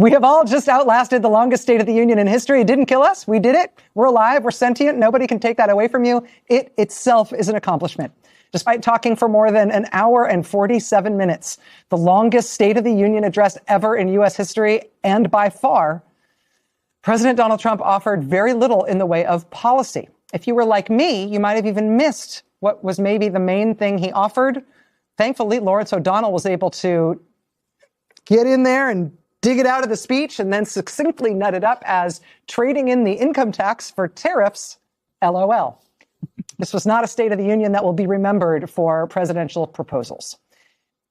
We have all just outlasted the longest State of the Union in history. It didn't kill us. We did it. We're alive. We're sentient. Nobody can take that away from you. It itself is an accomplishment. Despite talking for more than an hour and 47 minutes, the longest State of the Union address ever in U.S. history, and by far, President Donald Trump offered very little in the way of policy. If you were like me, you might have even missed what was maybe the main thing he offered. Thankfully, Lawrence O'Donnell was able to get in there and dig it out of the speech and then succinctly nut it up as trading in the income tax for tariffs, LOL. This was not a State of the Union that will be remembered for presidential proposals.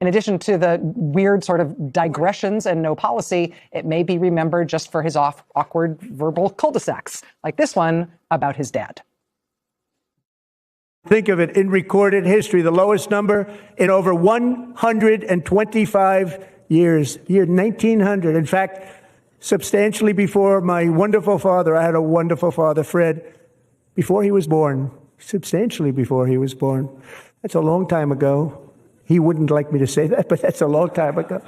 In addition to the weird sort of digressions and no policy, it may be remembered just for his awkward verbal cul-de-sacs, like this one about his dad. Think of it, in recorded history, the lowest number in over 125 years, year 1900. In fact, substantially before my wonderful father, I had a wonderful father, Fred, before he was born, substantially before he was born. That's a long time ago. He wouldn't like me to say that, but that's a long time ago.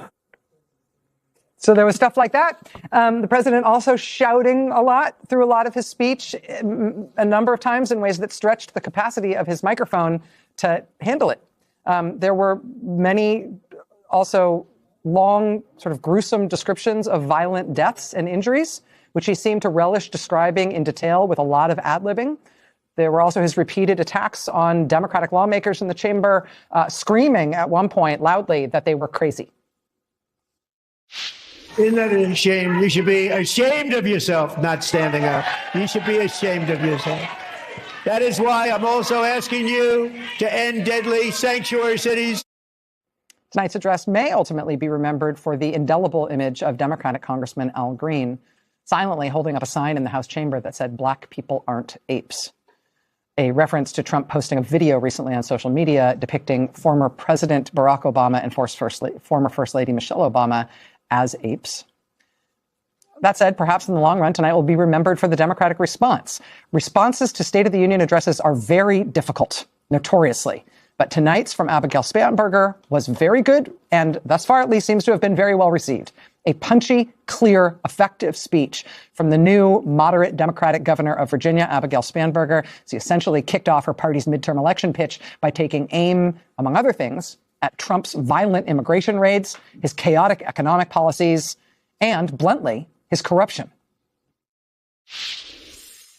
So there was stuff like that. The president also shouting a lot through a lot of his speech, a number of times in ways that stretched the capacity of his microphone to handle it. There were many also long, sort of gruesome descriptions of violent deaths and injuries, which he seemed to relish describing in detail with a lot of ad-libbing. There were also his repeated attacks on Democratic lawmakers in the chamber, screaming at one point loudly that they were crazy. Isn't that a shame? You should be ashamed of yourself not standing up. You should be ashamed of yourself. That is why I'm also asking you to end deadly sanctuary cities. Tonight's address may ultimately be remembered for the indelible image of Democratic Congressman Al Green silently holding up a sign in the House chamber that said, "Black people aren't apes." A reference to Trump posting a video recently on social media depicting former President Barack Obama and former First Lady Michelle Obama as apes. That said, perhaps in the long run, tonight will be remembered for the Democratic response. Responses to State of the Union addresses are very difficult, notoriously. But tonight's from Abigail Spanberger was very good, and thus far at least seems to have been very well received. A punchy, clear, effective speech from the new moderate Democratic governor of Virginia, Abigail Spanberger. She essentially kicked off her party's midterm election pitch by taking aim, among other things, at Trump's violent immigration raids, his chaotic economic policies, and, bluntly, his corruption.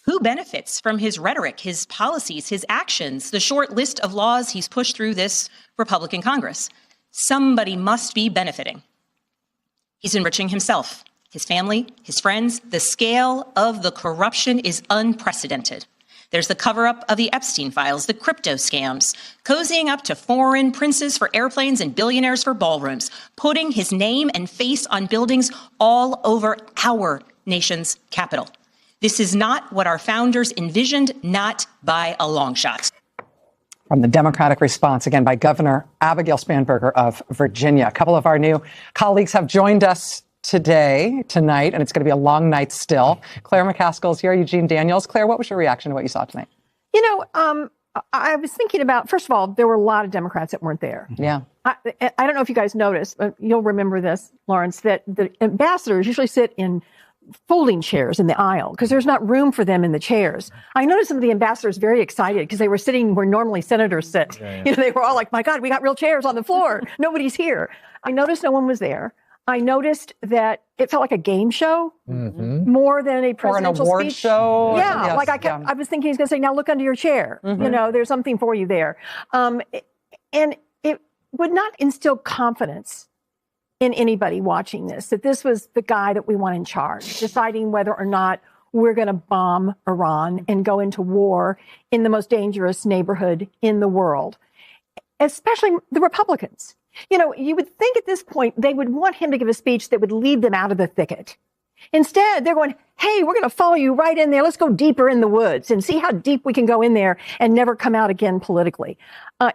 Who benefits from his rhetoric, his policies, his actions, the short list of laws he's pushed through this Republican Congress? Somebody must be benefiting. He's enriching himself, his family, his friends. The scale of the corruption is unprecedented. There's the cover-up of the Epstein files, the crypto scams, cozying up to foreign princes for airplanes and billionaires for ballrooms, putting his name and face on buildings all over our nation's capital. This is not what our founders envisioned, not by a long shot. From the Democratic response, again, by Governor Abigail Spanberger of Virginia. A couple of our new colleagues have joined us tonight, and it's going to be a long night still. Claire McCaskill's here, Eugene Daniels. Claire, what was your reaction to what you saw tonight? You know, I was thinking about, first of all, there were a lot of Democrats that weren't there. Yeah. I don't know if you guys noticed, but you'll remember this, Lawrence, that the ambassadors usually sit in folding chairs in the aisle because there's not room for them in the chairs. I noticed some of the ambassadors very excited because they were sitting where normally senators sit. Yeah. You know, they were all like, my God, we got real chairs on the floor. Nobody's here. I noticed no one was there. I noticed that it felt like a game show more than a presidential or an award speech. show. Yeah, Yes, like I was thinking he's going to say, now look under your chair. You know, there's something for you there. And it would not instill confidence in anybody watching this, that this was the guy that we want in charge, deciding whether or not we're going to bomb Iran and go into war in the most dangerous neighborhood in the world, especially the Republicans. You know, you would think at this point they would want him to give a speech that would lead them out of the thicket. Instead, they're going, hey, we're going to follow you right in there. Let's go deeper in the woods and see how deep we can go in there and never come out again politically.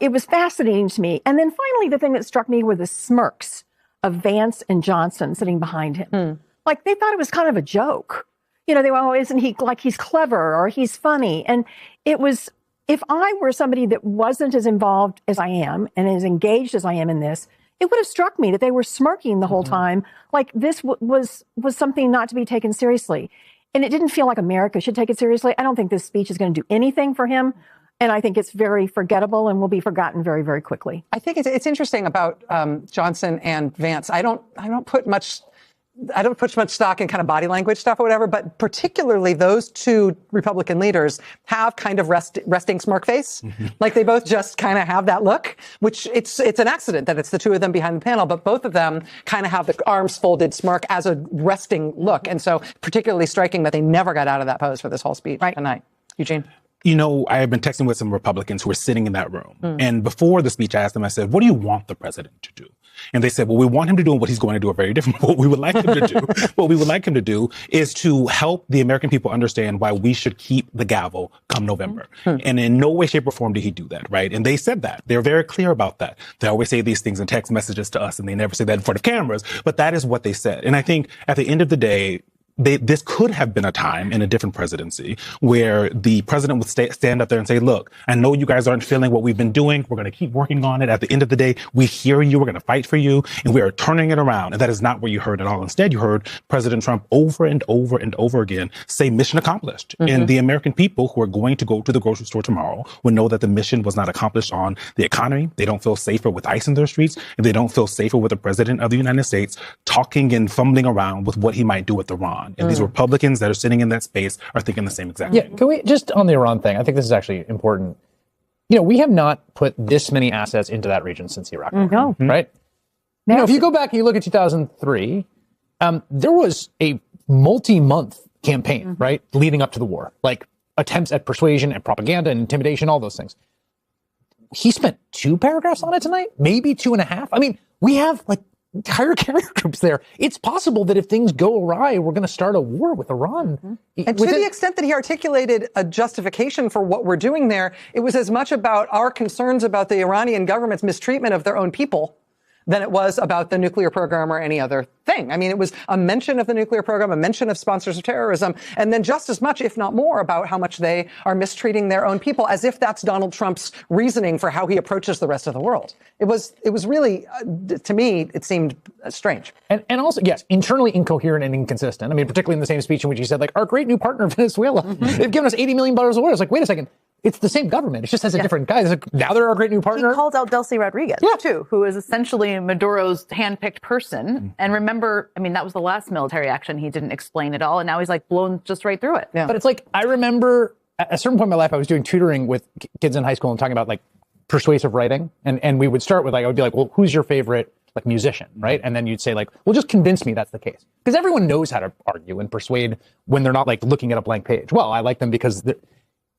It was fascinating to me. And then finally, the thing that struck me were the smirks of Vance and Johnson sitting behind him. Like they thought it was kind of a joke. You know, they were, oh, isn't he like he's clever or he's funny? And it was, if I were somebody that wasn't as involved as I am and as engaged as I am in this, it would have struck me that they were smirking the whole time, like this was something not to be taken seriously. And it didn't feel like America should take it seriously. I don't think this speech is going to do anything for him. And I think it's very forgettable and will be forgotten very, very quickly. I think it's interesting about Johnson and Vance. I don't put much stock in kind of body language stuff or whatever, but particularly those two Republican leaders have kind of resting smirk face. Like they both just kind of have that look, which it's an accident that it's the two of them behind the panel, but both of them kind of have the arms folded smirk as a resting look. And so particularly striking that they never got out of that pose for this whole speech tonight. Eugene? You know, I have been texting with some Republicans who were sitting in that room. And before the speech, I asked them, I said, what do you want the president to do? And they said, well, we want him to do what he's going to do are very different. What we would like him to do, what we would like him to do is to help the American people understand why we should keep the gavel come November. And in no way, shape, or form did he do that, right? And they said that. They're very clear about that. They always say these things in text messages to us, and they never say that in front of cameras. But that is what they said. And I think at the end of the day, this could have been a time in a different presidency where the president would stand up there and say, look, I know you guys aren't feeling what we've been doing. We're going to keep working on it. At the end of the day, we hear you. We're going to fight for you. And we are turning it around. And that is not what you heard at all. Instead, you heard President Trump over and over and over again say mission accomplished. And the American people who are going to go to the grocery store tomorrow will know that the mission was not accomplished on the economy. They don't feel safer with ICE in their streets. And they don't feel safer with the president of the United States talking and fumbling around with what he might do with Iran. And these Republicans that are sitting in that space are thinking the same exact thing. Can we just on the Iran thing? I think this is actually important. You know, we have not put this many assets into that region since Iraq, No. right? You know, if you go back and you look at 2003, there was a multi-month campaign, right, leading up to the war, like attempts at persuasion and propaganda and intimidation, all those things. He spent 2 paragraphs on it tonight, maybe 2.5. I mean, we have like entire carrier groups there. It's possible that if things go awry, we're going to start a war with Iran. And to the extent that he articulated a justification for what we're doing there, it was as much about our concerns about the Iranian government's mistreatment of their own people than it was about the nuclear program or any other thing. I mean, it was a mention of the nuclear program, a mention of sponsors of terrorism, and then just as much, if not more, about how much they are mistreating their own people, as if that's Donald Trump's reasoning for how he approaches the rest of the world. It was really, to me, it seemed strange. And also, yes, internally incoherent and inconsistent. I mean, particularly in the same speech in which he said, like, our great new partner, Venezuela, they've given us $80 million of oil. It's like, wait a second. It's the same government. It just has a different guy. Like, now they're our great new partner. He called out Delcy Rodriguez, too, who is essentially Maduro's handpicked person. And remember, I mean, that was the last military action. He didn't explain it all. And now he's like blown just right through it. Yeah. But it's like, I remember at a certain point in my life, I was doing tutoring with kids in high school and talking about like persuasive writing. And we would start with like, I would be like, well, who's your favorite like musician, right? And then you'd say like, well, just convince me that's the case. Because everyone knows how to argue and persuade when they're not like looking at a blank page. Well, I like them because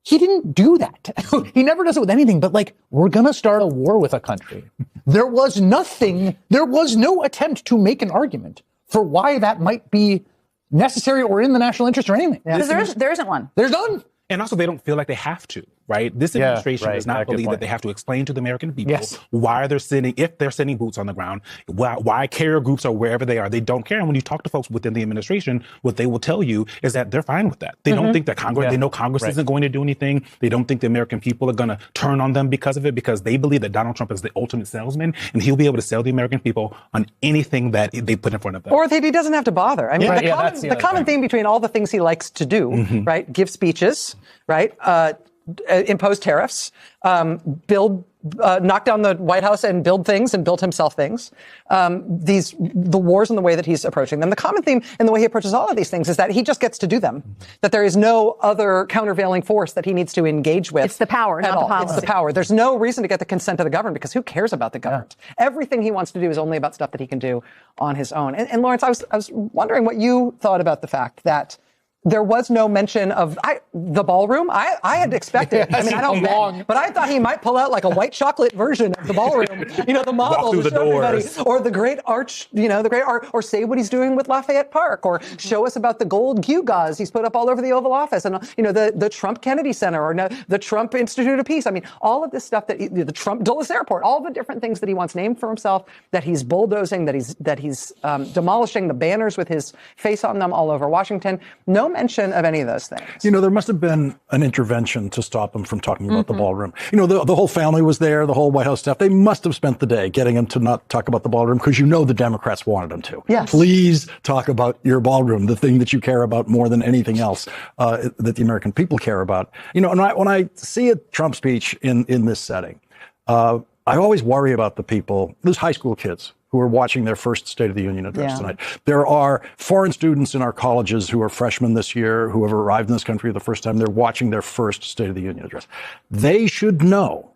he didn't do that. He never does it with anything, but like, we're going to start a war with a country. There was no attempt to make an argument for why that might be necessary or in the national interest or anything. Because there isn't one. There's none. And also, they don't feel like they have to, right? This administration does not believe that they have to explain to the American people why they're sending, if they're sending boots on the ground, why carrier groups are wherever they are. They don't care. And when you talk to folks within the administration, what they will tell you is that they're fine with that. They don't think that Congress, they know Congress isn't going to do anything. They don't think the American people are going to turn on them because of it, because they believe that Donald Trump is the ultimate salesman and he'll be able to sell the American people on anything that they put in front of them. Or that he doesn't have to bother. I mean, the common theme between all the things he likes to do, right? Give speeches, right? Impose tariffs, knock down the White House and build things and build himself things. The wars and the way that he's approaching them. The common theme in the way he approaches all of these things is that he just gets to do them. That there is no other countervailing force that he needs to engage with. It's the power, not the policy. It's the power. There's no reason to get the consent of the government because who cares about the government? Everything he wants to do is only about stuff that he can do on his own. And Lawrence, I was wondering what you thought about the fact that there was no mention of the ballroom. I had expected. I mean, I don't know, but I thought he might pull out like a white chocolate version of the ballroom. You know, the model to show everybody, or the great arch. You know, the great art, or say what he's doing with Lafayette Park, or show us about the gold gewgaws he's put up all over the Oval Office, and you know the Trump Kennedy Center, or the Trump Institute of Peace. I mean, all of this stuff the Trump Dulles Airport, all the different things that he wants named for himself, that he's bulldozing, that he's demolishing, the banners with his face on them all over Washington. No mention of any of those things. You know, there must have been an intervention to stop him from talking about the ballroom. You know, the whole family was there, the whole White House staff. They must have spent the day getting him to not talk about the ballroom because you know the Democrats wanted him to. Yes. Please talk about your ballroom, the thing that you care about more than anything else that the American people care about. You know, and when I see a Trump speech in this setting, I always worry about the people, those high school kids who are watching their first State of the Union address tonight. There are foreign students in our colleges who are freshmen this year who have arrived in this country for the first time. They're watching their first State of the Union address. They should know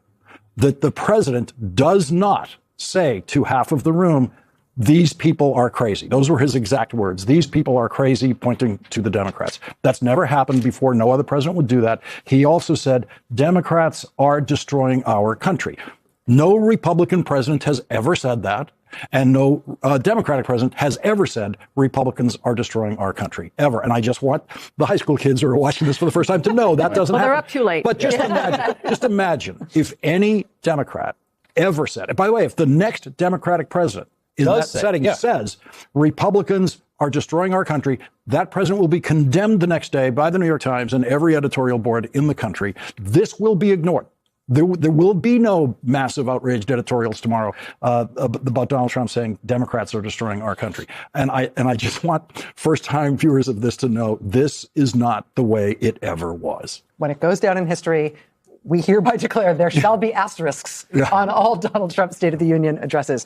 that the president does not say to half of the room, these people are crazy. Those were his exact words. These people are crazy, pointing to the Democrats. That's never happened before. No other president would do that. He also said, Democrats are destroying our country. No Republican president has ever said that. And no Democratic president has ever said Republicans are destroying our country, ever. And I just want the high school kids who are watching this for the first time to know that doesn't happen. They're up too late. But just imagine if any Democrat ever said, and by the way, if the next Democratic president in that setting says Republicans are destroying our country, that president will be condemned the next day by the New York Times and every editorial board in the country. This will be ignored. There will be no massive outraged editorials tomorrow about Donald Trump saying Democrats are destroying our country. And I just want first-time viewers of this to know this is not the way it ever was. When it goes down in history, we hereby declare there shall be asterisks on all Donald Trump State of the Union addresses.